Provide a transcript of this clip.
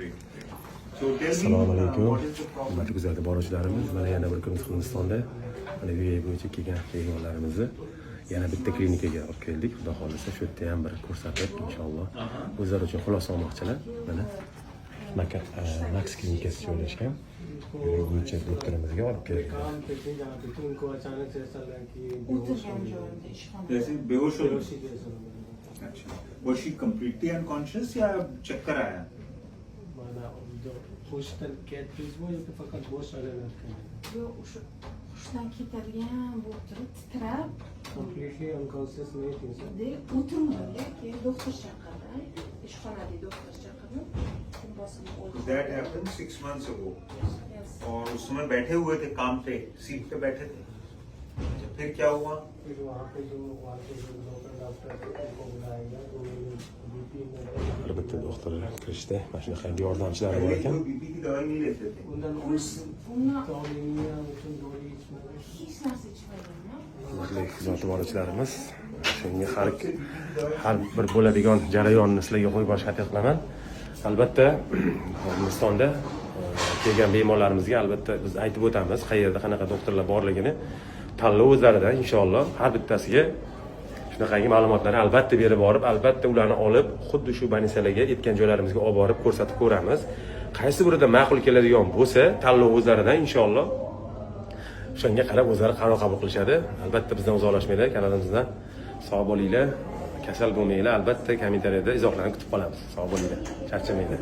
Great. So tell Assalomu me, alaykum. what is the problem? Hurmatli kuzatib boruvchilarimiz, mana yana bir kun Hindistonda mana UAE bo'yicha kelgan mehmonlarimizni yana bitta klinikaga olib keldik. Xudo xolisa shu yerda ham bir ko'rsatib, inshaalloh o'zlari uchun xulosa olmoqchilar. Mana Max klinikasi joylashgan. UAE bo'yicha doktorimizga olib keldik. जैसे बेहोश हो अच्छा was she completely unconscious या चक्कर आया Hoşdan ketilgan bo'lib turib titrab completely unconscious नहीं थी sir o'tirmadi keyin doktor chaqirdi ishxonada doktor chaqirdi that happened 6 months ago और उस समय बैठे हुए थे काम पे सीट पे बैठे थे फिर क्या हुआ फिर वहाँ पे जो लोकल डॉक्टर थे उनको बुलाया गया तो बीपी में Albatta doktor kirishdi. Mana shunaqa yordamchilari bor ekan. BP की दवाई नहीं लेते थे उन्होंने तौलिया uchun dori ichmadi hech narsa ichmagan Hurmatli kuzatib boruvchilarimiz, shunga har bir bo'ladigan jarayonni sizlarga qo'yib borishga harakat qilaman. Albatta Hindistonda kelgan bemorlarimizga albatta biz aytib o'tamiz, qayerda qanaqa doktorlar borligini tanlov o'zlaridan inshaalloh har bittasiga shunaqangi ma'lumotlarni albatta berib borib, albatta ularni olib, xuddi shu больницаlarga aytgan joylarimizga olib borib ko'rsatib ko'ramiz. Qaysi birida ma'qul keladigan bo'lsa, tanlov o'zlaridan inshaalloh o'shanga qarab o'zlari qaror qabul qilishadi. Albatta bizdan uzoqlashmanglar, kanalimizdan sog' bo'linglar, kasal bo'lmanglar. Albatta kommentariyada izohlarni kutib qolamiz. Sog' bo'linglar, charchamanglar.